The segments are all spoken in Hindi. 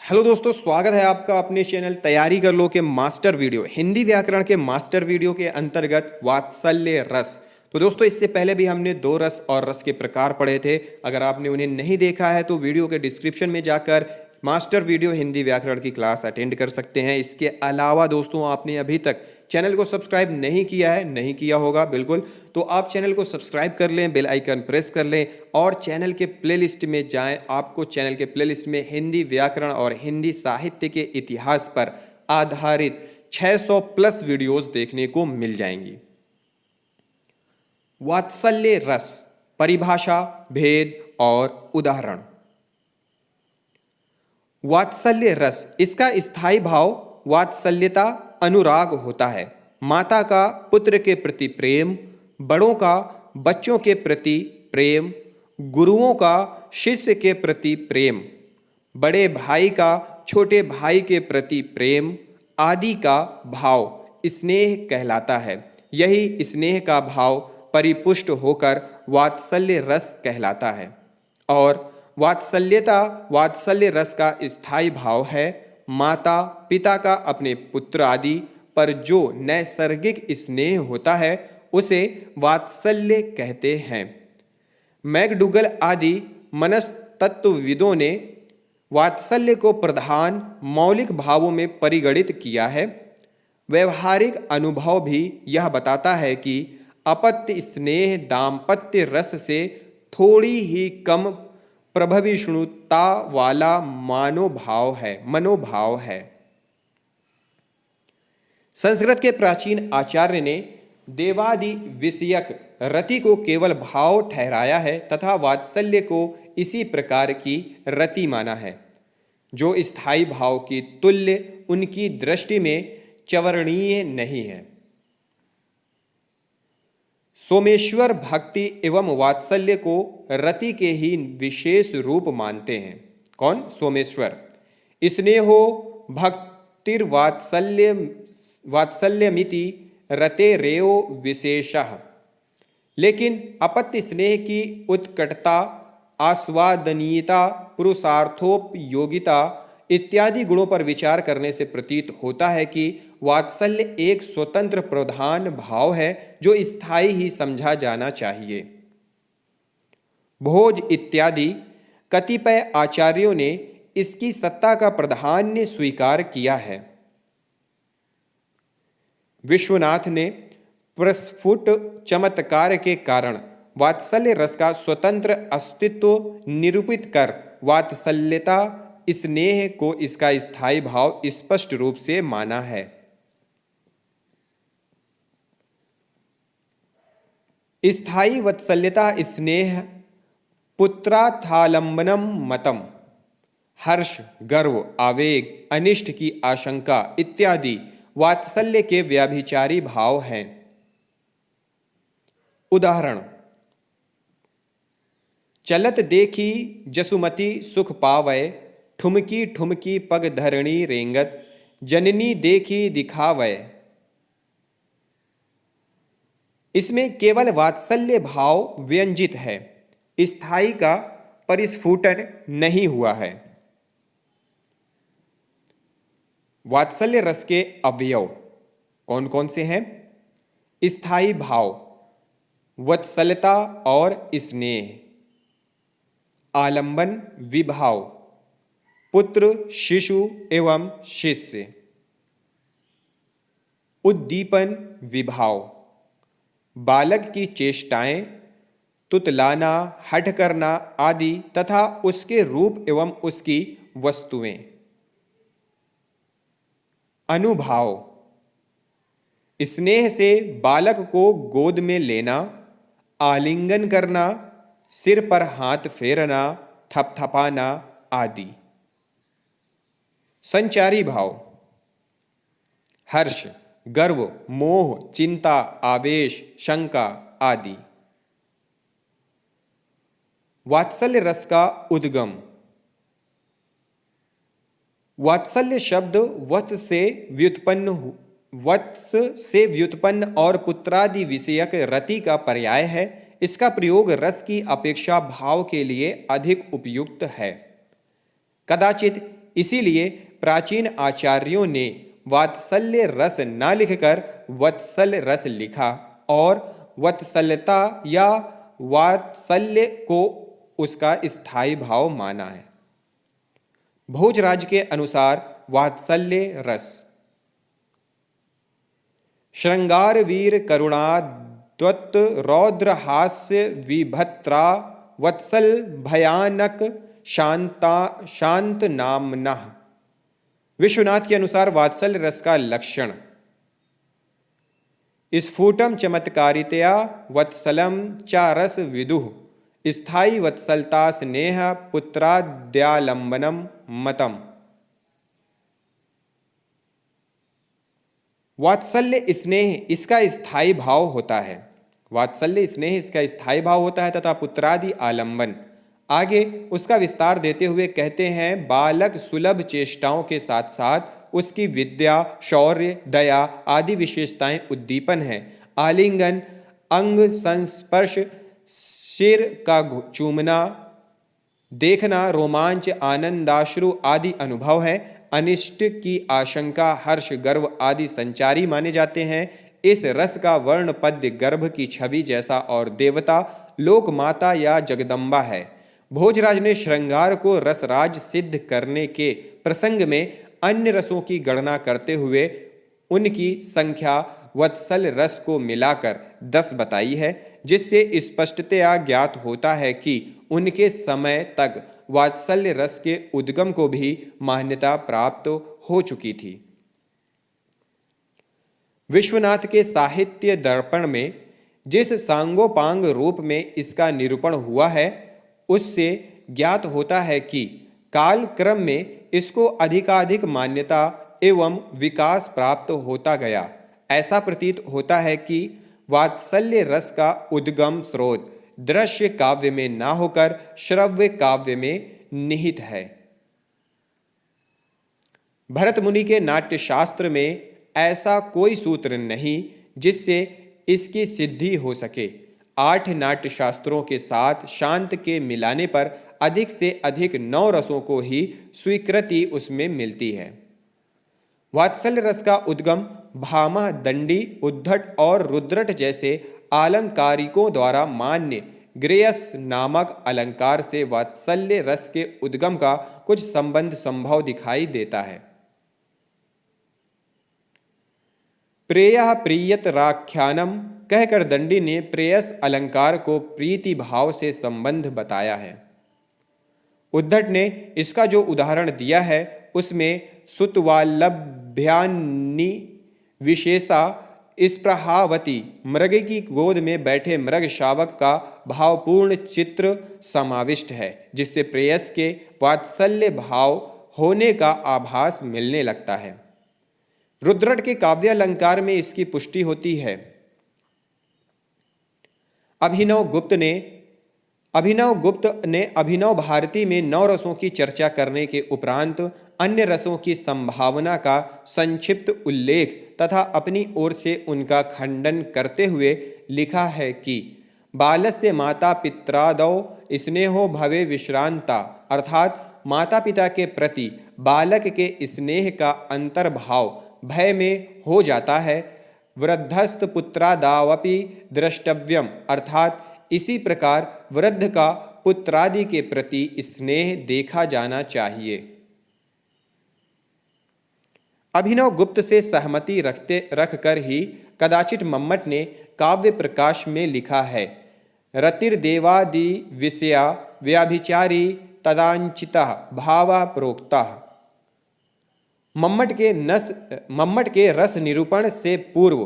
हेलो दोस्तों, स्वागत है आपका अपने चैनल तैयारी कर लो के मास्टर वीडियो हिंदी व्याकरण के मास्टर वीडियो के अंतर्गत वात्सल्य रस। तो दोस्तों, इससे पहले भी हमने दो रस और रस के प्रकार पढ़े थे। अगर आपने उन्हें नहीं देखा है तो वीडियो के डिस्क्रिप्शन में जाकर मास्टर वीडियो हिंदी व्याकरण की क्लास अटेंड कर सकते हैं। इसके अलावा दोस्तों, आपने अभी तक चैनल को सब्सक्राइब नहीं किया है, नहीं किया होगा बिल्कुल, तो आप चैनल को सब्सक्राइब कर लें, बेल आइकन प्रेस कर लें और चैनल के प्लेलिस्ट में जाएं। आपको चैनल के प्लेलिस्ट में हिंदी व्याकरण और हिंदी साहित्य के इतिहास पर आधारित 600 प्लस वीडियोस देखने को मिल जाएंगी। वात्सल्य रस, परिभाषा, भेद और उदाहरण। वात्सल्य रस, इसका स्थायी भाव वात्सल्यता, अनुराग होता है। माता का पुत्र के प्रति प्रेम, बड़ों का बच्चों के प्रति प्रेम, गुरुओं का शिष्य के प्रति प्रेम, बड़े भाई का छोटे भाई के प्रति प्रेम आदि का भाव स्नेह कहलाता है। यही स्नेह का भाव परिपुष्ट होकर वात्सल्य रस कहलाता है। और वात्सल्यता, वात्सल्य रस का स्थायी भाव है माता पिता का अपने पुत्र आदि पर जो नैसर्गिक स्नेह होता है उसे वात्सल्य कहते हैं। मैकडूगल आदि मनस्तत्वविदों ने वात्सल्य को प्रधान मौलिक भावों में परिगणित किया है। व्यवहारिक अनुभव भी यह बताता है कि अपत्य स्नेह दाम्पत्य रस से थोड़ी ही कम प्रभविष्णुता वाला मनोभाव है। संस्कृत के प्राचीन आचार्य ने देवादि विषयक रति को केवल भाव ठहराया है तथा वात्सल्य को इसी प्रकार की रति माना है, जो स्थायी भाव की तुल्य उनकी दृष्टि में चवरणीय नहीं है। सोमेश्वर भक्ति एवं वात्सल्य को रति के ही विशेष रूप मानते हैं। कौन? सोमेश्वर। स्नेहो वात्सल्यमिति रतेरेव विशेषः। लेकिन अपत्य स्नेह की उत्कटता, आस्वादनीयता, पुरुषार्थोपयोगिता इत्यादि गुणों पर विचार करने से प्रतीत होता है कि वात्सल्य एक स्वतंत्र प्रधान भाव है जो स्थायी ही समझा जाना चाहिए। भोज इत्यादि कतिपय आचार्यों ने इसकी सत्ता का प्राधान्य स्वीकार किया है। विश्वनाथ ने प्रस्फुट चमत्कार के कारण वात्सल्य रस का स्वतंत्र अस्तित्व निरूपित कर वात्सल्यता स्नेह को इसका स्थायी भाव स्पष्ट रूप से माना है। स्थायी वात्सल्यता स्नेह पुत्राथालंबनम मतम, हर्ष, गर्व, आवेग, अनिष्ट की आशंका इत्यादि वात्सल्य के व्याभिचारी भाव हैं। उदाहरण: चलत देखी जसुमती सुख पावै, ठुमकी ठुमकी पग धरणी रेंगत, जननी देखी दिखावै। इसमें केवल वात्सल्य भाव व्यंजित है, स्थायी का परिस्फुटन नहीं हुआ है। वात्सल्य रस के अवयव कौन कौन से हैं? स्थायी भाव, वत्सलता और स्नेह, आलंबन विभाव, पुत्र शिशु एवं शिष्य, उद्दीपन विभाव, बालक की चेष्टाएं, तुतलाना, हठ करना आदि तथा उसके रूप एवं उसकी वस्तुएं। अनुभाव, स्नेह से बालक को गोद में लेना, आलिंगन करना, सिर पर हाथ फेरना, थपथपाना आदि। संचारी भाव, हर्ष, गर्व, मोह, चिंता, आवेश, शंका आदि। वात्सल्य रस का उद्गम। वात्सल्य शब्द वत्स से व्युत्पन्न और पुत्रादि विषयक रति का पर्याय है। इसका प्रयोग रस की अपेक्षा भाव के लिए अधिक उपयुक्त है। कदाचित इसीलिए प्राचीन आचार्यों ने वात्सल्य रस न लिखकर वत्सल रस लिखा और वत्सलता या वात्सल्य को उसका स्थायी भाव माना है। भोजराज के अनुसार वात्सल्य रस श्रृंगार वीर करुणा द्वत रौद्र हास्य विभत्रा वत्सल भयानक शांत नामना। विश्वनाथ के अनुसार वात्सल्य रस का लक्षण स्फुटम चमत्कारितया वत्सलम च रस विदुः स्थायी वत्सलता स्नेह पुत्राद्यालंबनम मतम। वात्सल्य स्नेह इसका स्थायी भाव होता है। वात्सल्य स्नेह इसका स्थायी भाव होता है तथा पुत्रादि आलंबन। आगे उसका विस्तार देते हुए कहते हैं बालक सुलभ चेष्टाओं के साथ साथ उसकी विद्या शौर्य दया आदि विशेषताएं उद्दीपन है। आलिंगन अंग संस्पर्श सिर का चूमना देखना रोमांच आनंदाश्रु आदि अनुभव है। अनिष्ट की आशंका हर्ष गर्व आदि संचारी माने जाते हैं। इस रस का वर्ण पद्य गर्भ की छवि जैसा और देवता लोक माता या जगदम्बा है। भोजराज ने श्रृंगार को रसराज सिद्ध करने के प्रसंग में अन्य रसों की गणना करते हुए उनकी संख्या वत्सल रस को मिलाकर 10 बताई है, जिससे स्पष्टतया ज्ञात होता है कि उनके समय तक वात्सल्य रस के उद्गम को भी मान्यता प्राप्त हो चुकी थी। विश्वनाथ के साहित्य दर्पण में जिस सांगोपांग रूप में इसका निरूपण हुआ है उससे ज्ञात होता है कि काल क्रम में इसको अधिकाधिक मान्यता एवं विकास प्राप्त होता गया। ऐसा प्रतीत होता है कि वात्सल्य रस का उद्गम स्रोत दृश्य काव्य में ना होकर श्रव्य काव्य में निहित है। भरत मुनि के नाट्य शास्त्र में ऐसा कोई सूत्र नहीं जिससे इसकी सिद्धि हो सके। 8 नाट्य शास्त्रों के साथ शांत के मिलाने पर अधिक से अधिक 9 रसों को ही स्वीकृति उसमें मिलती है। वात्सल्य रस का उद्गम भामह, दंडी, उद्धट और रुद्रट जैसे आलंकारिकों द्वारा मान्य ग्रेयस नामक अलंकार से वात्सल्य रस के उद्गम का कुछ संबंध संभव दिखाई देता है। प्रेयः प्रीयत राख्यानम कहकर दंडी ने प्रेयस अलंकार को प्रीति भाव से संबंध बताया है। उद्धट ने इसका जो उदाहरण दिया है उसमें सुतवालभ्यान्नी विशेषा स्पृहावती मृग की गोद में बैठे मृग शावक का भावपूर्ण चित्र समाविष्ट है, जिससे प्रेयस के वात्सल्य भाव होने का आभास मिलने लगता है। रुद्रट के काव्य अलंकार में इसकी पुष्टि होती है। अभिनव गुप्त ने अभिनव भारती में 9 रसों की चर्चा करने के उपरांत अन्य रसों की संभावना का संक्षिप्त उल्लेख तथा अपनी ओर से उनका खंडन करते हुए लिखा है कि बालस्य माता पित्रादौ स्नेहो भवे विश्रांता, अर्थात माता पिता के प्रति बालक के स्नेह का अंतर्भाव भय में हो जाता है। वृद्धस्त पुत्रादावपि द्रष्टव्यम, अर्थात इसी प्रकार वृद्ध का पुत्रादि के प्रति स्नेह देखा जाना चाहिए। अभिनव गुप्त से सहमति रखकर ही कदाचित मम्मट ने काव्य प्रकाश में लिखा है रतिर्देवादि विषया व्याभिचारी तदांचितः भावा प्रोक्तः। मम्मट के रस निरूपण से पूर्व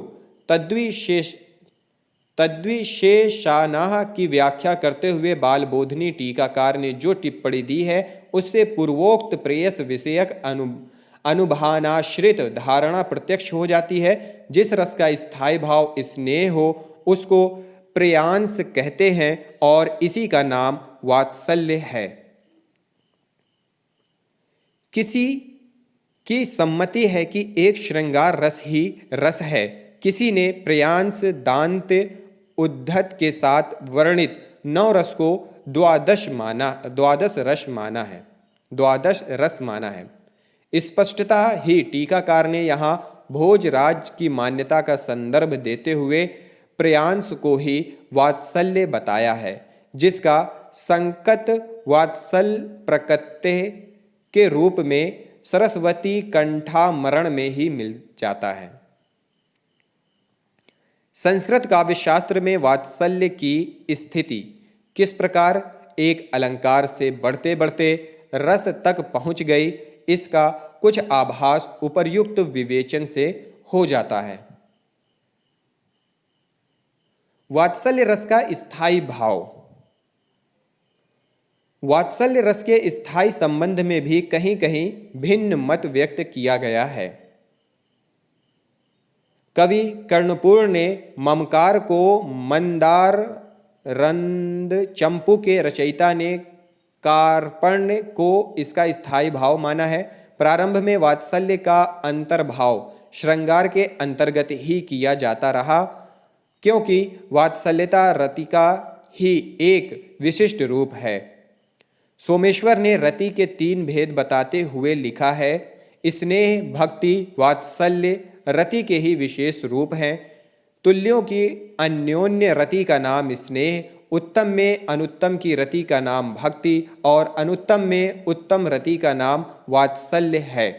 तद्विशेषानाह की व्याख्या करते हुए बालबोधिनी टीकाकार ने जो टिप्पणी दी है उससे पूर्वोक्त प्रेयस विषयक अनुभानाश्रित धारणा प्रत्यक्ष हो जाती है। जिस रस का स्थायी भाव स्नेह हो उसको प्रेयांश कहते हैं और इसी का नाम वात्सल्य है। किसी की सम्मति है कि एक श्रृंगार रस ही रस है। किसी ने प्रेयांश दांत उद्धत के साथ वर्णित 9 रस को द्वादश रस माना है। स्पष्टतः ही टीकाकार ने यहाँ भोजराज की मान्यता का संदर्भ देते हुए प्रयांश को ही वात्सल्य बताया है, जिसका संकत वात्सल प्रकृत्य के रूप में सरस्वती कंठामरण में ही मिल जाता है। संस्कृत काव्य शास्त्र में वात्सल्य की स्थिति किस प्रकार एक अलंकार से बढ़ते बढ़ते रस तक पहुंच गई, इसका कुछ आभास उपर्युक्त विवेचन से हो जाता है। वात्सल्य रस का स्थायी भाव। वात्सल्य रस के स्थायी संबंध में भी कहीं कहीं भिन्न मत व्यक्त किया गया है। कवि कर्णपूर ने ममकार को मंदार रंद चंपू के रचयिता ने कार्पण्य को इसका स्थायी भाव माना है। प्रारंभ में वात्सल्य का अंतर्भाव श्रृंगार के अंतर्गत ही किया जाता रहा, क्योंकि वात्सल्यता रति का ही एक विशिष्ट रूप है। सोमेश्वर ने रति के 3 भेद बताते हुए लिखा है, स्नेह, भक्ति, वात्सल्य रति के ही विशेष रूप हैं। तुल्यों की अन्योन्य रति का नाम स्नेह, उत्तम में अनुत्तम की रति का नाम भक्ति और अनुत्तम में उत्तम रति का नाम वात्सल्य है।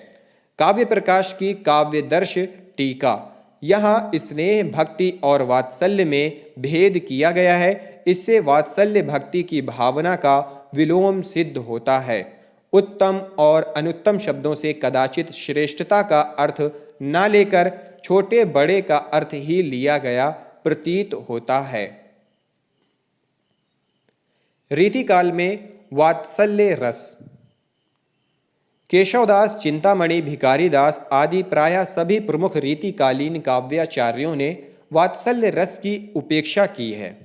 काव्य प्रकाश की काव्यदर्श टीका। यहाँ स्नेह, भक्ति और वात्सल्य में भेद किया गया है। इससे वात्सल्य भक्ति की भावना का विलोम सिद्ध होता है। उत्तम और अनुत्तम शब्दों से कदाचित श्रेष्ठता का अर्थ न लेकर छोटे बड़े का अर्थ ही लिया गया प्रतीत होता है। रीतिकाल में वात्सल्य रस। केशवदास, चिंतामणि, भिखारीदास आदि प्रायः सभी प्रमुख रीतिकालीन काव्याचार्यों ने वात्सल्य रस की उपेक्षा की है।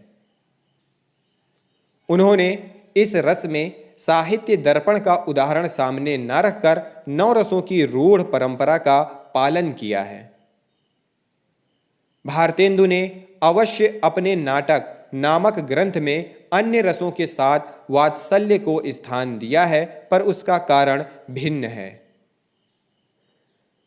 उन्होंने इस रस में साहित्य दर्पण का उदाहरण सामने न रखकर 9 रसों की रूढ़ परंपरा का पालन किया है। भारतेंदु ने अवश्य अपने नाटक नामक ग्रंथ में अन्य रसों के साथ वात्सल्य को स्थान दिया है, पर उसका कारण भिन्न है।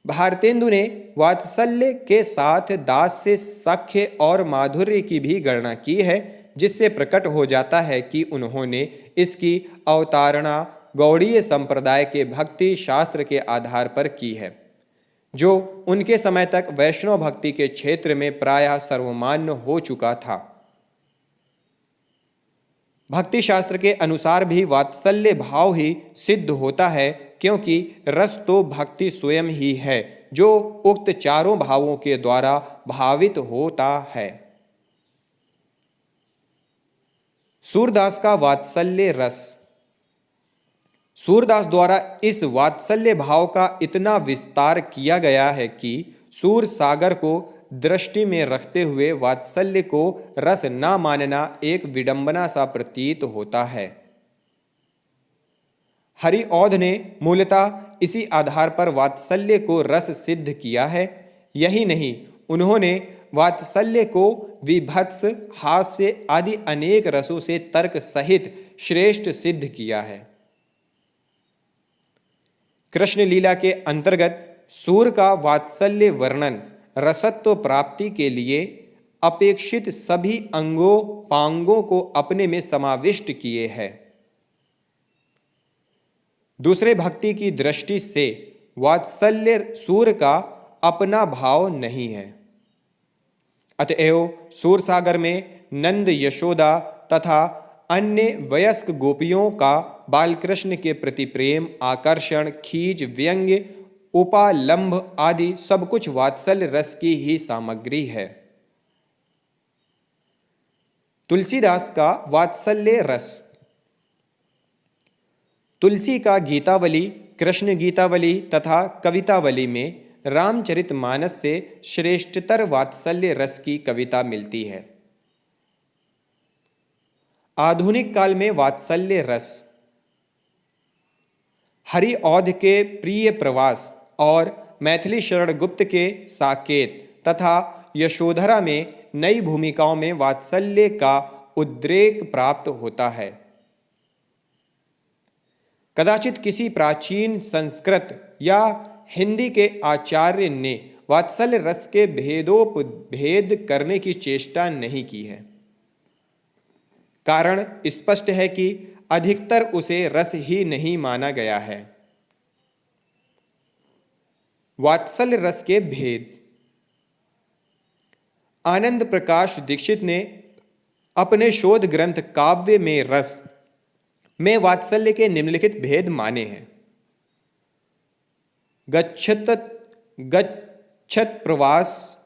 भारतेंदु ने वात्सल्य के साथ दास्य, सख्य और माधुर्य की भी गणना की है, जिससे प्रकट हो जाता है कि उन्होंने इसकी अवतारणा गौड़ीय संप्रदाय के भक्ति शास्त्र के आधार पर की है, जो उनके समय तक वैष्णव भक्ति के क्षेत्र में प्रायः सर्वमान्य हो चुका था। भक्ति शास्त्र के अनुसार भी वात्सल्य भाव ही सिद्ध होता है, क्योंकि रस तो भक्ति स्वयं ही है, जो उक्त चारों भावों के द्वारा भावित होता है। सूरदास का वात्सल्य रस। सूरदास द्वारा इस वात्सल्य भाव का इतना विस्तार किया गया है कि सूर सागर को दृष्टि में रखते हुए वात्सल्य को रस न मानना एक विडंबना सा प्रतीत होता है। हरिऔध ने मूलतः इसी आधार पर वात्सल्य को रस सिद्ध किया है। यही नहीं, उन्होंने वात्सल्य को विभत्स, हास्य आदि अनेक रसों से तर्क सहित श्रेष्ठ सिद्ध किया है। कृष्ण लीला के अंतर्गत सूर का वात्सल्य वर्णन रसत्व प्राप्ति के लिए अपेक्षित सभी अंगों पांगों को अपने में समाविष्ट किए है। दूसरे भक्ति की दृष्टि से वात्सल्य सूर का अपना भाव नहीं है। अतएव सूरसागर में नंद, यशोदा तथा अन्य वयस्क गोपियों का बालकृष्ण के प्रति प्रेम, आकर्षण, खींच, व्यंग्य, उपालंभ आदि सब कुछ वात्सल्य रस की ही सामग्री है। तुलसीदास का वात्सल्य रस। तुलसी का गीतावली, कृष्ण गीतावली तथा कवितावली में रामचरितमानस से श्रेष्ठतर वात्सल्य रस की कविता मिलती है। आधुनिक काल में वात्सल्य रस हरिऔध के प्रिय प्रवास और मैथिली शरण गुप्त के साकेत तथा यशोधरा में नई भूमिकाओं में वात्सल्य का उद्रेक प्राप्त होता है। कदाचित किसी प्राचीन संस्कृत या हिंदी के आचार्य ने वात्सल्य रस के भेदोपभेद करने की चेष्टा नहीं की है। कारण स्पष्ट है कि अधिकतर उसे रस ही नहीं माना गया है। वात्सल्य रस के भेद। आनंद प्रकाश दीक्षित ने अपने शोध ग्रंथ काव्य में रस में वात्सल्य के निम्नलिखित भेद माने हैं। गच्छत प्रवास,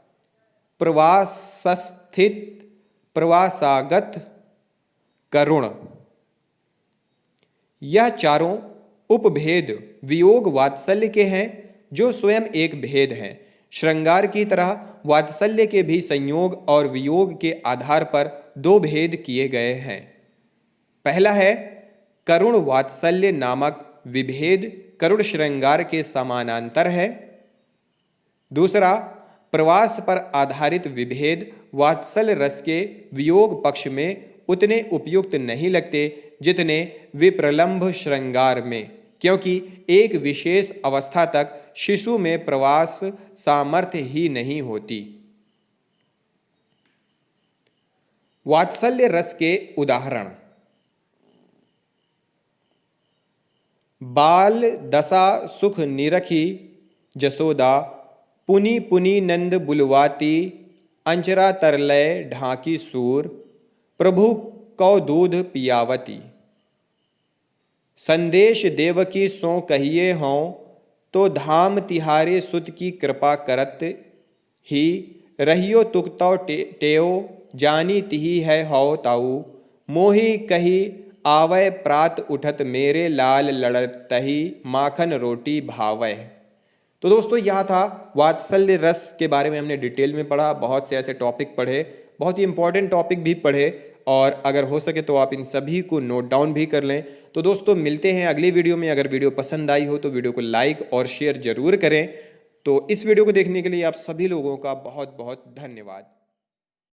प्रवासस्थित, प्रवासागत, करुण। यह चारों उपभेद वियोग वात्सल्य के हैं, जो स्वयं एक भेद हैं। श्रृंगार की तरह वात्सल्य के भी संयोग और वियोग के आधार पर दो भेद किए गए हैं। पहला है करुण वात्सल्य नामक विभेद, करुण श्रृंगार के समानांतर है। दूसरा प्रवास पर आधारित विभेद वात्सल्य रस के वियोग पक्ष में उतने उपयुक्त नहीं लगते जितने विप्रलंभ श्रृंगार में, क्योंकि एक विशेष अवस्था तक शिशु में प्रवास सामर्थ्य ही नहीं होती। वात्सल्य रस के उदाहरण। बाल दशा सुख निरखी जसोदा, पुनि पुनि नंद बुलवाती, अंचरा तरलय ढाकी सूर, प्रभु कौ दूध पियावती। संदेश देवकी सो कहिए हों, तो धाम तिहारे सुत की कृपा करत ही, रहियो तुकतौ टेओ, जानी तिही है हौ ताऊ, मोही कही आवय प्रात उठत, मेरे लाल लड़तही, माखन रोटी भावय। तो दोस्तों यह था वात्सल्य रस के बारे में हमने डिटेल में पढ़ा। बहुत से ऐसे टॉपिक पढ़े, बहुत ही इंपॉर्टेंट टॉपिक भी पढ़े, और अगर हो सके तो आप इन सभी को नोट डाउन भी कर लें। तो दोस्तों मिलते हैं अगली वीडियो में। अगर वीडियो पसंद आई हो तो वीडियो को लाइक और शेयर जरूर करें। तो इस वीडियो को देखने के लिए आप सभी लोगों का बहुत बहुत धन्यवाद।